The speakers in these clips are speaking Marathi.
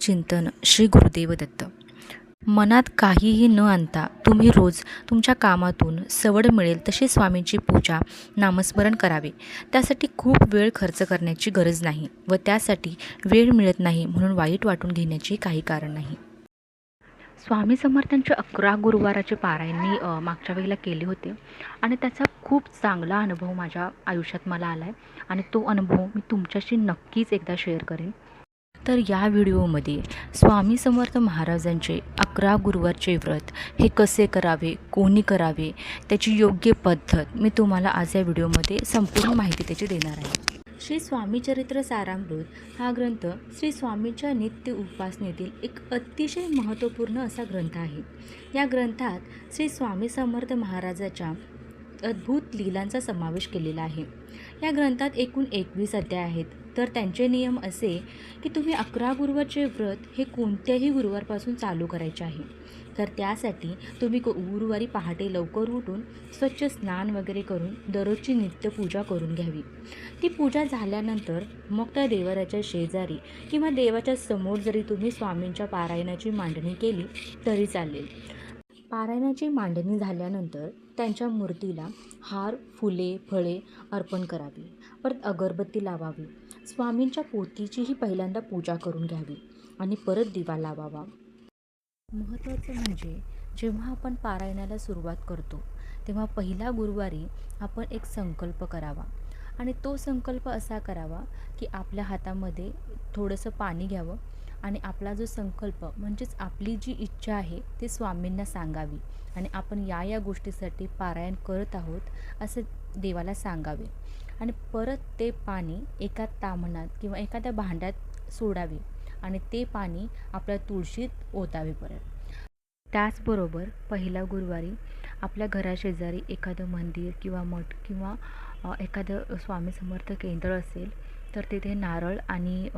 चिंतन श्री गुरुदेव दत्त. मनात काहीही न आणता तुम्ही रोज तुमच्या कामातून सवड मिळेल तशी स्वामींची पूजा नामस्मरण करावे. त्यासाठी खूप वेळ खर्च करण्याची गरज नाही व त्यासाठी वेळ मिळत नाही म्हणून वाईट वाटून घेण्याचे काही कारण नाही. स्वामी समर्थांचे 11 गुरुवाराचे पारायण मी मागच्या वेळेला केले होते आणि त्याचा खूप चांगला अनुभव माझ्या आयुष्यात मला आला आहे आणि तो अनुभव मी तुमच्याशी नक्कीच एकदा शेअर करेन. तर या व्हिडिओमध्ये स्वामी समर्थ महाराजांचे 11 गुरुवारचे व्रत हे कसे करावे, कोणी करावे, त्याची योग्य पद्धत मी तुम्हाला आज या व्हिडिओमध्ये संपूर्ण माहिती त्याची देणार आहे. श्री स्वामी चरित्र सारामृत हा ग्रंथ श्री स्वामींच्या नित्य उपासनेतील एक अतिशय महत्त्वपूर्ण असा ग्रंथ आहे. या ग्रंथात श्री स्वामी समर्थ महाराजाच्या अद्भुत लीलांचा समावेश केलेला आहे. या ग्रंथात एकूण 21 अध्याय आहेत. तर त्यांचे नियम असे की तुम्ही 11 गुरुवारचे व्रत हे कोणत्याही गुरुवारपासून चालू करायचे आहे. तर त्यासाठी तुम्ही गुरुवारी पहाटे लवकर उठून स्वच्छ स्नान वगैरे करून दररोजची नित्यपूजा करून घ्यावी. ती पूजा झाल्यानंतर मग त्या देवाऱ्याच्या शेजारी किंवा देवाच्या समोर जरी तुम्ही स्वामींच्या पारायणाची मांडणी केली तरी चालेल. पारायणाची मांडणी झाल्यानंतर त्यांच्या मूर्तीला हार, फुले, फळे अर्पण करावी. परत अगरबत्ती लावावी. स्वामींच्या पोथीचीही पहिल्यांदा पूजा करून घ्यावी आणि परत दिवा लावावा. महत्त्वाचं म्हणजे जेव्हा आपण पारायणाला सुरुवात करतो तेव्हा पहिल्या गुरुवारी आपण एक संकल्प करावा आणि तो संकल्प असा करावा की आपल्या हातामध्ये थोडंसं पाणी घ्यावं आणि आपला जो संकल्प म्हणजेच आपली जी इच्छा आहे ती स्वामींना सांगावी आणि आपण या गोष्टीसाठी पारायण करत आहोत असं देवाला सांगावे आणि परत ते पाणी एका ताम्हणात किंवा एखाद्या भांड्यात सोडावे आणि ते पाणी आपल्या तुळशीत ओतावे. परत त्याचबरोबर पहिल्या गुरुवारी आपल्या घराशेजारी एखादं मंदिर किंवा मठ किंवा एखादं स्वामी समर्थ केंद्र असेल तर तिथे नारळ आणि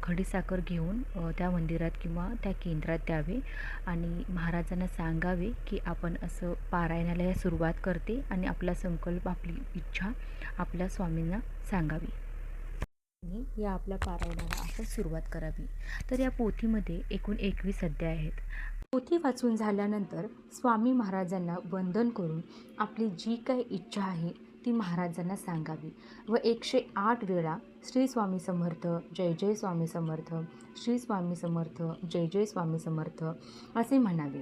खडीसाखर घेऊन त्या मंदिरात किंवा त्या केंद्रात द्यावे आणि महाराजांना सांगावे की आपण असं पारायणाला सुरुवात करते आणि आपला संकल्प, आपली इच्छा आपल्या स्वामींना सांगावी आणि या आपल्या पारायणाला आपण सुरुवात करावी. तर या पोथीमध्ये एकूण 21 अध्याय आहेत. पोथी वाचून झाल्यानंतर स्वामी महाराजांना वंदन करून आपली जी काही इच्छा आहे ती महाराजांना सांगावी व 108 वेळा श्री स्वामी समर्थ, जय जय स्वामी समर्थ, श्री स्वामी समर्थ, जय जय स्वामी समर्थ असे म्हणावे.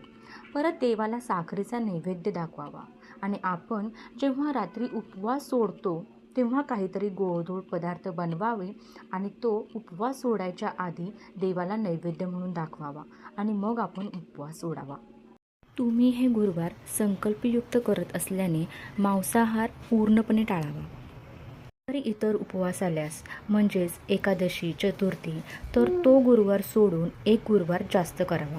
परत देवाला साखरेचा नैवेद्य दाखवावा आणि आपण जेव्हा रात्री उपवास सोडतो तेव्हा काहीतरी गोडधोड पदार्थ बनवावे आणि तो उपवास सोडायच्या आधी देवाला नैवेद्य म्हणून दाखवावा आणि मग आपण उपवास सोडावा. तुम्ही हे गुरुवार संकल्पयुक्त करत असल्याने मांसाहार पूर्णपणे टाळावा. तरी इतर उपवास आल्यास म्हणजेच एकादशी, चतुर्थी तर तो गुरुवार सोडून एक गुरुवार जास्त करावा.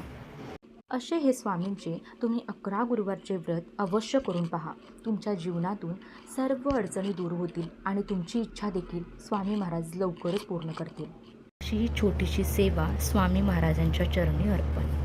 असे हे स्वामींचे तुम्ही 11 गुरुवारचे व्रत अवश्य करून पहा. तुमच्या जीवनातून सर्व अडचणी दूर होतील आणि तुमची इच्छा देखील स्वामी महाराज लवकरच पूर्ण करतील. अशी ही छोटीशी सेवा स्वामी महाराजांच्या चरणी अर्पण.